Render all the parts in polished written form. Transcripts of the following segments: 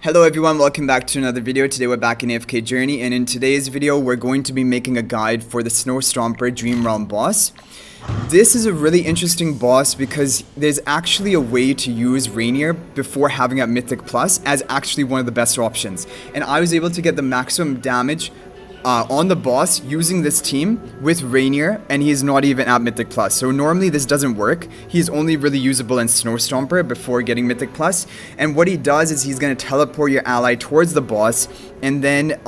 Hello everyone, welcome back to another video. Today we're back in AFK Journey, and in today's video we're going to be making a guide for the Stomper Dream Realm boss. This is a really interesting boss because there's actually a way to use Reinier before having a Mythic Plus as actually one of the best options. And I was able to get the maximum damage on the boss using this team with Reinier, and he's not even at Mythic Plus. So normally this doesn't work. He's only really usable in Stomper before getting Mythic Plus. And what he does is he's going to teleport your ally towards the boss, and then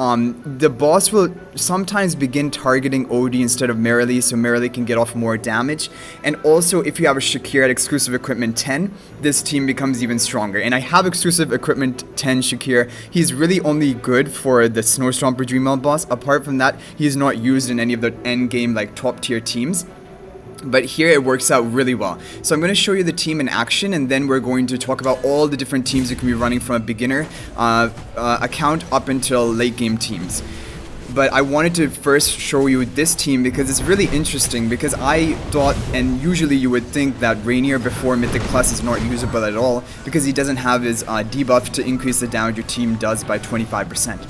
the boss will sometimes begin targeting OD instead of Merrily, so Merrily can get off more damage. And also, if you have a Shakir at exclusive equipment 10, this team becomes even stronger. And I have exclusive equipment 10 Shakir. He's really only good for the Stomper Dream Realm boss. Apart from that, he's not used in any of the end game like top tier teams. But here it works out really well. So I'm going to show you the team in action, and then we're going to talk about all the different teams you can be running from a beginner account up until late game teams. But I wanted to first show you this team because it's really interesting, because I thought, and usually you would think that Reinier before Mythic Plus is not usable at all because he doesn't have his debuff to increase the damage your team does by 25%.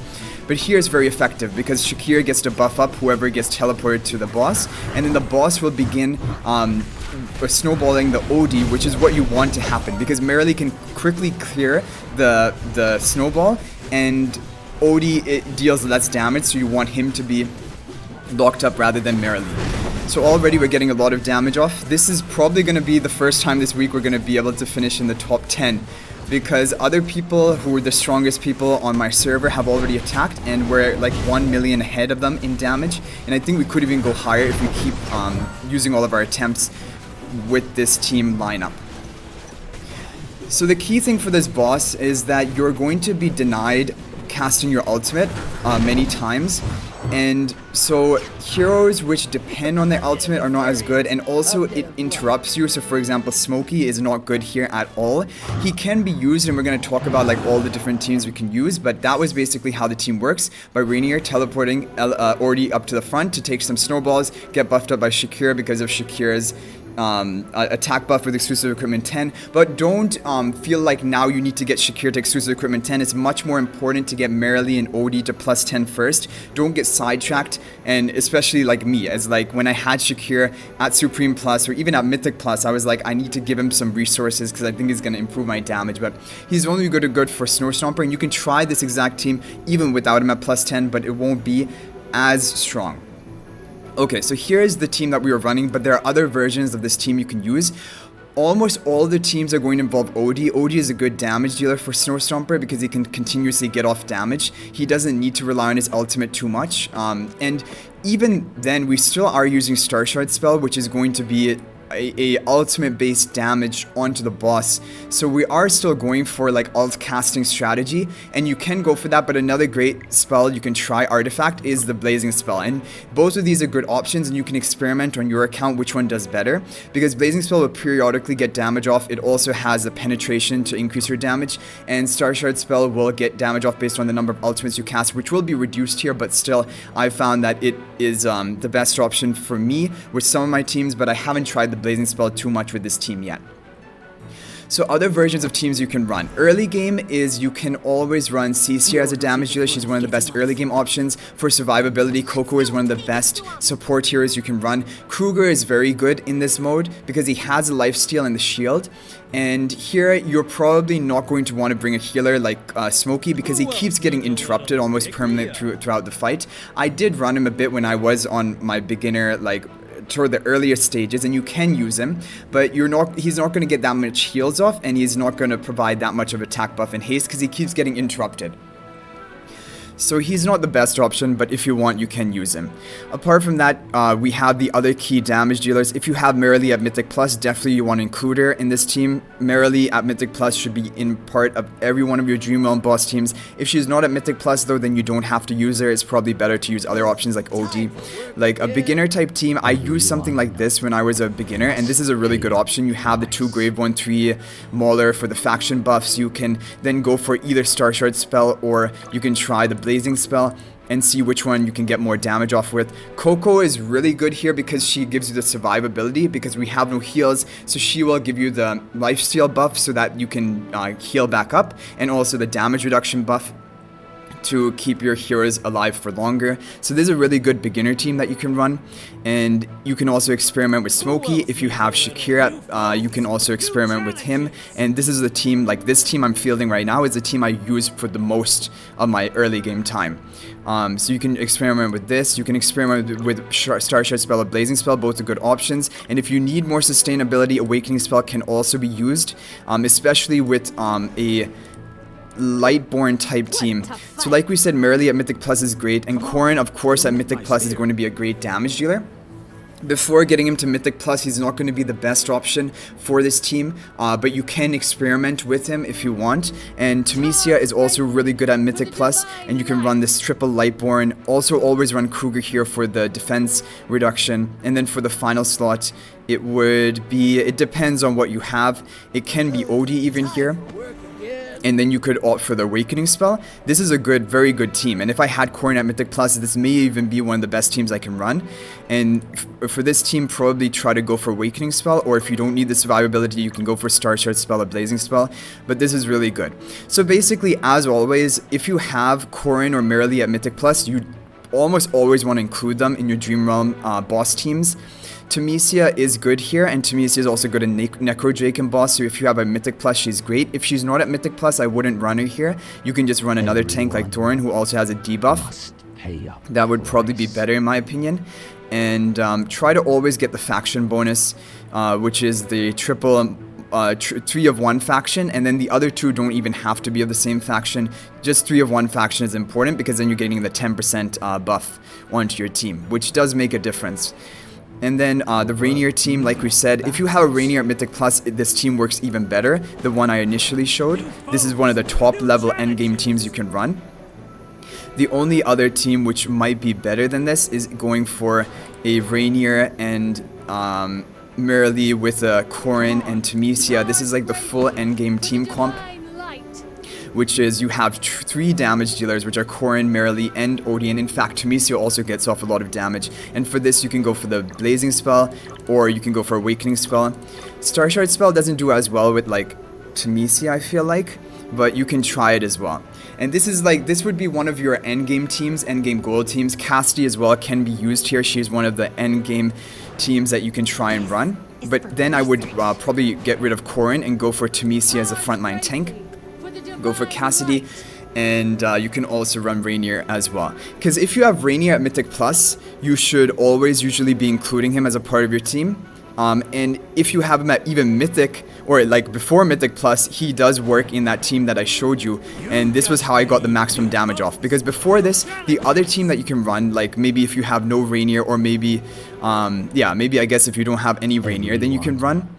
But here it's very effective because Shakir gets to buff up whoever gets teleported to the boss, and then the boss will begin snowballing the OD, which is what you want to happen because Merrily can quickly clear the snowball, and OD it deals less damage, so you want him to be locked up rather than Merrily. So already we're getting a lot of damage off. This is probably going to be the first time this week we're going to be able to finish in the top 10. Because other people who are the strongest people on my server have already attacked, and we're like 1 million ahead of them in damage, and I think we could even go higher if we keep using all of our attempts with this team lineup. So the key thing for this boss is that you're going to be denied casting your ultimate many times, and so heroes which depend on their ultimate are not as good, and also it interrupts you. So for example, Smokey is not good here at all. He can be used, and we're going to talk about like all the different teams we can use, but that was basically how the team works, by Reinier teleporting Ordi up to the front to take some snowballs, get buffed up by Shakir because of Shakir's attack buff with exclusive equipment 10. But don't feel like now you need to get Shakir to exclusive equipment 10. It's much more important to get Merrily and OD to plus 10 first. Don't get sidetracked, and especially like me, as like when I had Shakir at Supreme Plus or even at Mythic Plus, I was like, I need to give him some resources because I think he's going to improve my damage. But he's only good for Stomper, and you can try this exact team even without him at plus 10, but it won't be as strong. Okay, so here's the team that we were running, but there are other versions of this team you can use. Almost all the teams are going to involve OD. OD is a good damage dealer for Stomper because he can continuously get off damage. He doesn't need to rely on his ultimate too much. And even then, we still are using Star Shard spell, which is going to be a ultimate based damage onto the boss. So we are still going for like ult casting strategy, and you can go for that. But another great spell you can try, Artifact, is the Blazing spell, and both of these are good options, and you can experiment on your account which one does better, because Blazing spell will periodically get damage off. It also has the penetration to increase your damage, and Star Shard spell will get damage off based on the number of ultimates you cast, which will be reduced here, but still I found that it is the best option for me with some of my teams, but I haven't tried the Blazing spell too much with this team yet. So other versions of teams you can run. Early game is you can always run Cece as a damage dealer. She's one of the best early game options. For survivability, Coco is one of the best support heroes you can run. Kruger is very good in this mode because he has a lifesteal and the shield. And here you're probably not going to want to bring a healer like Smokey because he keeps getting interrupted almost permanently throughout the fight. I did run him a bit when I was on my beginner toward the earlier stages, and you can use him, but he's not going to get that much heals off, and he's not going to provide that much of attack buff and haste because he keeps getting interrupted. So he's not the best option, but if you want, you can use him. Apart from that, we have the other key damage dealers. If you have Merrily at Mythic Plus, definitely you want to include her in this team. Merrily at Mythic Plus should be in part of every one of your Dream Realm boss teams. If she's not at Mythic Plus though, then you don't have to use her. It's probably better to use other options like OD. Like a beginner type team, I used something like this when I was a beginner, and this is a really good option. You have the 2 Grave 1/3 Mauler for the faction buffs. You can then go for either Star Shard spell, or you can try the Blazing spell. and see which one you can get more damage off with. Coco is really good here because she gives you the survivability, because we have no heals, so she will give you the lifesteal buff so that you can heal back up, and also the damage reduction buff to keep your heroes alive for longer. So this is a really good beginner team that you can run, and you can also experiment with Smokey. If you have Shakira, you can also experiment with him, and this is the team, like this team I'm fielding right now is the team I use for the most of my early game time. So you can experiment with this, you can experiment with Star Shard Spell or Blazing Spell, both are good options, and if you need more sustainability, Awakening Spell can also be used, especially with a Lightborn type team. So like we said, Merrily at Mythic Plus is great, and Corrin, of course, at Mythic Plus is going to be a great damage dealer. Before getting him to Mythic Plus, he's not going to be the best option for this team, but you can experiment with him if you want. And Temesia is also really good at Mythic Plus, and you can run this triple Lightborn. Also always run Kruger here for the defense reduction, and then for the final slot, it would be, it depends on what you have. It can be Odie even here. And then you could opt for the Awakening Spell. This is a good, very good team. And if I had Corrin at Mythic Plus, this may even be one of the best teams I can run. And for this team, probably try to go for Awakening Spell. Or if you don't need the survivability, you can go for Star Shard Spell or Blazing Spell. But this is really good. So basically, as always, if you have Corrin or Merrily at Mythic Plus, you almost always want to include them in your Dream Realm boss teams. Temesia is good here, and Temesia is also good in Necro Drake and boss, so if you have a Mythic Plus, she's great. If she's not at Mythic Plus, I wouldn't run her here. You can just run another tank like Thorin, who also has a debuff. That would probably be better in my opinion. And try to always get the faction bonus, which is the triple 3 of 1 faction, and then the other 2 don't even have to be of the same faction. Just 3 of 1 faction is important, because then you're getting the 10% buff onto your team, which does make a difference. And then the Reinier team, like we said, if you have a Reinier at Mythic Plus, this team works even better. The one I initially showed. This is one of the top level endgame teams you can run. The only other team which might be better than this is going for a Reinier and Merrily with a Corrin and Temesia. This is like the full endgame team comp, which is you have 3 damage dealers, which are Corrin, Merrily, and Odie. In fact, Temesia also gets off a lot of damage. And for this, you can go for the Blazing Spell, or you can go for Awakening Spell. Star Shard Spell doesn't do as well with, like, Temesia, I feel like, but you can try it as well. And this is like, this would be one of your endgame teams, endgame gold teams. Cassidy as well can be used here. She's one of the endgame teams that you can try and run. But then I would probably get rid of Corrin and go for Temesia as a frontline tank. Go for Cassidy, and you can also run Reinier as well. Because if you have Reinier at Mythic Plus, you should always usually be including him as a part of your team. And if you have him at even Mythic, or like before Mythic Plus, he does work in that team that I showed you, and this was how I got the maximum damage off. Because before this, the other team that you can run, like maybe if you have no Reinier, or maybe, yeah, maybe I guess if you don't have any Reinier, then you can run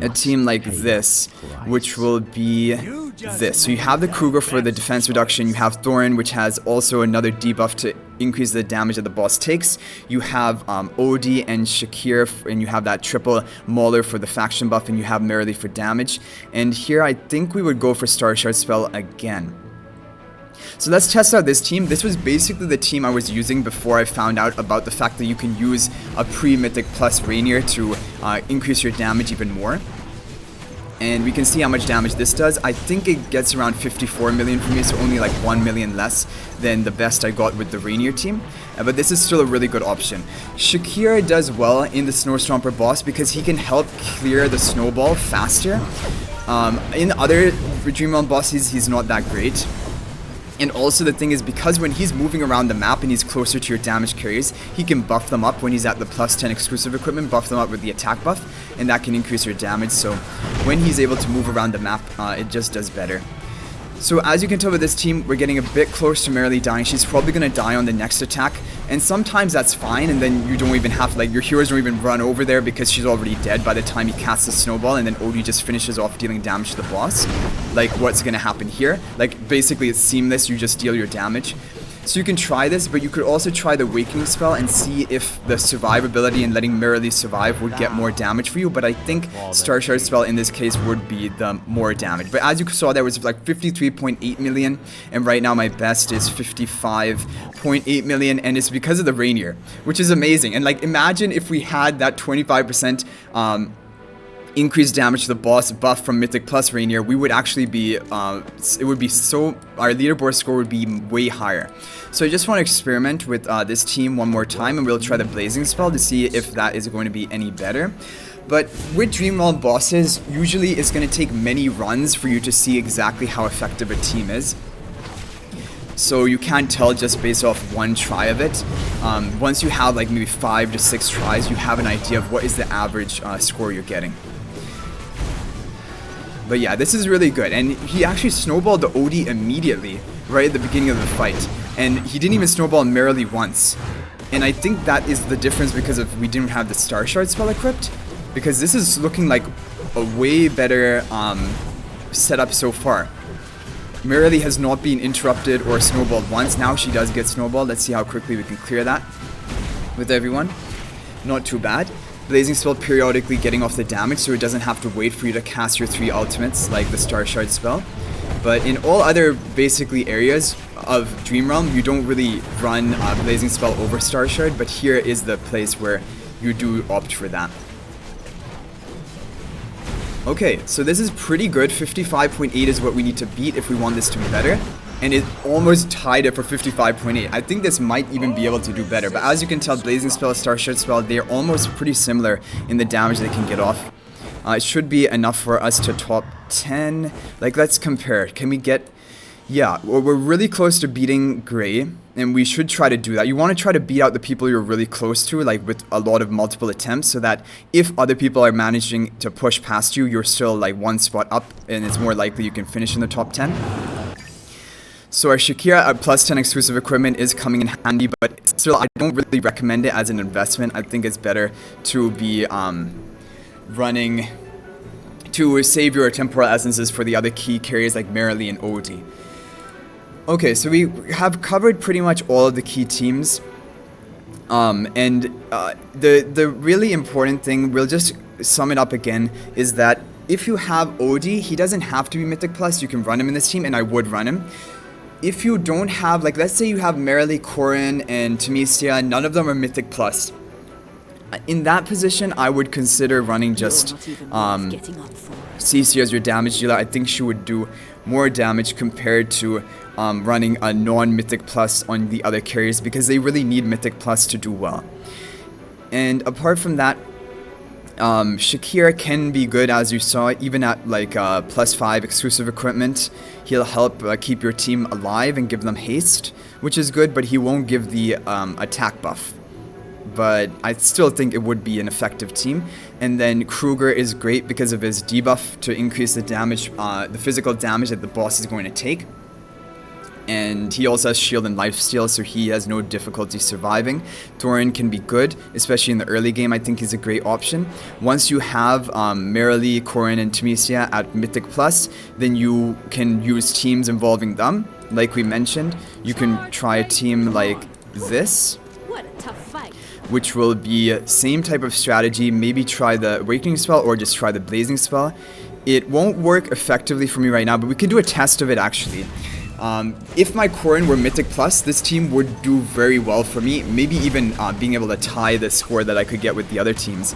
a team like this, which will be this. So you have the Kruger for the defense reduction, you have Thorin, which has also another debuff to increase the damage that the boss takes. You have Odie and Shakir, and you have that triple Mauler for the faction buff, and you have Merrily for damage. And here I think we would go for Star Shard Spell again. So let's test out this team. This was basically the team I was using before I found out about the fact that you can use a pre-Mythic Plus Reinier to increase your damage even more. And we can see how much damage this does. I think it gets around 54 million for me, so only like 1 million less than the best I got with the Reinier team. But this is still a really good option. Shakira does well in the Snow Stomper boss because he can help clear the snowball faster. In other Dream Realm bosses, he's not that great. And also the thing is, because when he's moving around the map and he's closer to your damage carriers, he can buff them up when he's at the plus 10 exclusive equipment, buff them up with the attack buff, and that can increase your damage. So when he's able to move around the map, it just does better. So as you can tell with this team, we're getting a bit close to Merrily dying. She's probably going to die on the next attack, and sometimes that's fine, and then you don't even have, like, your heroes don't even run over there because she's already dead by the time he casts the snowball, and then Odie just finishes off dealing damage to the boss. Like, what's going to happen here? Like, basically it's seamless, you just deal your damage. So you can try this, but you could also try the Awakening spell and see if the survivability and letting Merrily survive would get more damage for you. But I think Star Shard spell in this case would be the more damage. But as you saw, there was like 53.8 million, and right now my best is 55.8 million, and it's because of the Reinier, which is amazing. And like, imagine if we had that 25% increased damage to the boss buff from Mythic Plus Reinier, we would actually be, it would be so, our leaderboard score would be way higher. So I just want to experiment with this team one more time, and we'll try the Blazing spell to see if that is going to be any better. But with Dream Realm bosses, usually it's going to take many runs for you to see exactly how effective a team is. So you can't tell just based off one try of it. Once you have like maybe 5 to 6 tries, you have an idea of what is the average score you're getting. But yeah, this is really good. And he actually snowballed the OD immediately, right at the beginning of the fight. And he didn't even snowball Merrily once. And I think that is the difference because we didn't have the Star Shard spell equipped. Because this is looking like a way better setup so far. Merrily has not been interrupted or snowballed once. Now she does get snowballed. Let's see how quickly we can clear that with everyone. Not too bad. Blazing spell periodically getting off the damage, so it doesn't have to wait for you to cast your 3 ultimates like the Star Shard spell. But in all other basically areas of Dream Realm, you don't really run Blazing spell over Star Shard, but here is the place where you do opt for that. Okay, so this is pretty good. 55.8 is what we need to beat if we want this to be better. And it almost tied it for 55.8. I think this might even be able to do better. But as you can tell, Blazing spell, Star Shard spell, they're almost pretty similar in the damage they can get off. It should be enough for us to top 10. Like, let's compare. Can we get... Yeah, well, we're really close to beating Gray, and we should try to do that. You want to try to beat out the people you're really close to, like with a lot of multiple attempts, so that if other people are managing to push past you, you're still like 1 spot up, and it's more likely you can finish in the top 10. So our Shakira at plus 10 exclusive equipment is coming in handy, but still I don't really recommend it as an investment. I think it's better to be running to save your temporal essences for the other key carriers like Merrily and Odie. Okay, so we have covered pretty much all of the key teams. The really important thing, we'll just sum it up again, is that if you have Odie, he doesn't have to be Mythic Plus. You can run him in this team, and I would run him. If you don't have, like, let's say you have Merrily, Corin, and Temesia, none of them are Mythic Plus. In that position, I would consider running just Cece as your damage dealer. I think she would do more damage compared to running a non-Mythic Plus on the other carriers, because they really need Mythic Plus to do well. And apart from that, Shakira can be good, as you saw, even at like plus 5 exclusive equipment. He'll help keep your team alive and give them haste, which is good, but he won't give the attack buff. But I still think it would be an effective team. And then Kruger is great because of his debuff to increase the damage, the physical damage that the boss is going to take. And he also has shield and lifesteal, so he has no difficulty surviving. Thorin can be good, especially in the early game. I think he's a great option. Once you have Merrily, Corin, and Temesia at Mythic Plus, then you can use teams involving them. Like we mentioned, you can try a team like this, What a tough fight. which will be same type of strategy. Maybe try the Awakening spell or just try the Blazing spell. It won't work effectively for me right now, but we can do a test of it actually. If my Corin were Mythic Plus, this team would do very well for me. Maybe even being able to tie the score that I could get with the other teams.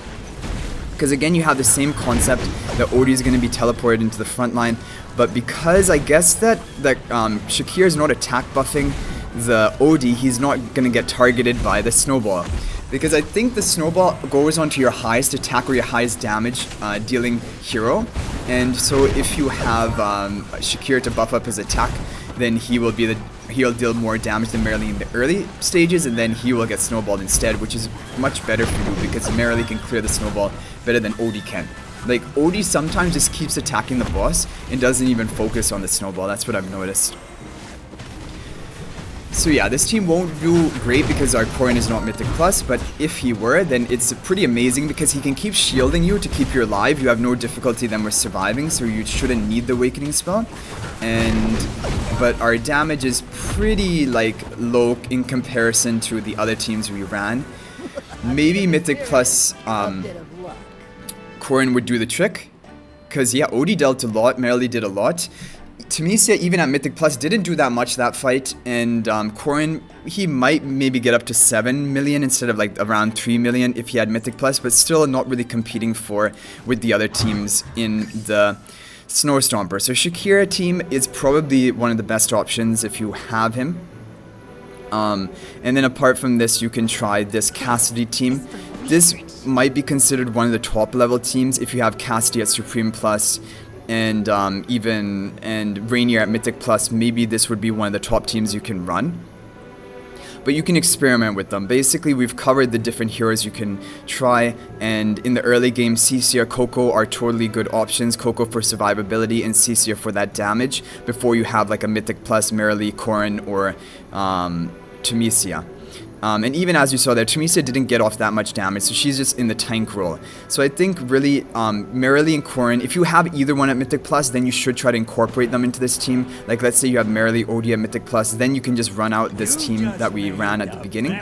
Because again, you have the same concept that Odie is going to be teleported into the front line. But because I guess that Shakir is not attack buffing the Odie, he's not going to get targeted by the Snowball. Because I think the Snowball goes onto your highest attack or your highest damage dealing hero. And so if you have Shakir to buff up his attack, then he'll deal more damage than Merrily in the early stages, and then he will get snowballed instead, which is much better for you because Merrily can clear the snowball better than Odie can. Like, Odie sometimes just keeps attacking the boss and doesn't even focus on the snowball. That's what I've noticed. So yeah, this team won't do great because our Korin is not Mythic Plus, but if he were, then it's pretty amazing because he can keep shielding you to keep you alive. You have no difficulty then with surviving, so you shouldn't need the Awakening spell. But our damage is pretty like low in comparison to the other teams we ran. Maybe Mythic Plus Korin would do the trick, because yeah, Odie dealt a lot, Merrily did a lot. Temesia, even at Mythic Plus, didn't do that much that fight, and Korin, he might maybe get up to 7 million instead of like around 3 million if he had Mythic Plus, but still not really competing with the other teams in the Snow Stomper. So Shakira team is probably one of the best options if you have him. And then apart from this, you can try this Cassidy team. This might be considered one of the top level teams if you have Cassidy at Supreme Plus and Reinier at Mythic Plus. Maybe this would be one of the top teams you can run. But you can experiment with them. Basically, we've covered the different heroes you can try, and in the early game, Cecia, Coco are totally good options. Coco for survivability and Cecia for that damage before you have like a Mythic Plus, Merrily, Korin, or Temesia. And even as you saw there, Temesia didn't get off that much damage, so she's just in the tank role. So I think really, Merrily and Korin, if you have either one at Mythic Plus, then you should try to incorporate them into this team. Like let's say you have Merrily, Odie at Mythic Plus, then you can just run out this team that we ran at the beginning.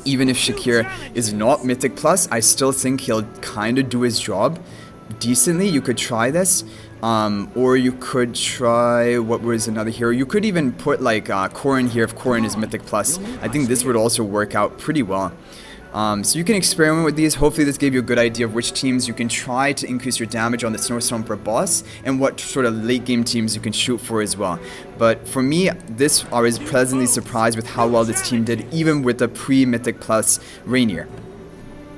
Even if Shakir is not Mythic Plus, I still think he'll kind of do his job decently. You could try this. Or you could try, what was another hero? You could even put like Korin here if Korin is Mythic Plus. I think this would also work out pretty well. So you can experiment with these. Hopefully this gave you a good idea of which teams you can try to increase your damage on the Snow Stomper boss and what sort of late game teams you can shoot for as well. But for me, I was pleasantly surprised with how well this team did, even with the pre-Mythic Plus Reinier.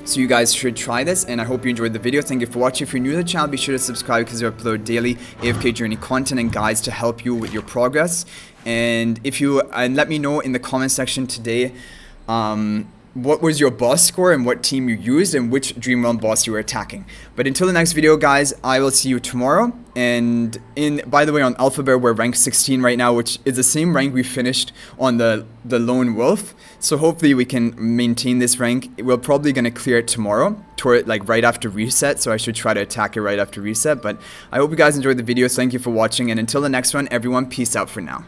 So you guys should try this, and I hope you enjoyed the video. Thank you for watching. If you're new to the channel, be sure to subscribe because we upload daily AFK Journey content and guides to help you with your progress. And let me know in the comment section today what was your boss score and what team you used and which Dream Realm boss you were attacking. But until the next video, guys, I will see you tomorrow. And by the way, on Alpha Bear, we're rank 16 right now, which is the same rank we finished on the Lone Wolf. So hopefully we can maintain this rank. We're probably going to clear it tomorrow, like right after reset. So I should try to attack it right after reset. But I hope you guys enjoyed the video. So thank you for watching. And until the next one, everyone, peace out for now.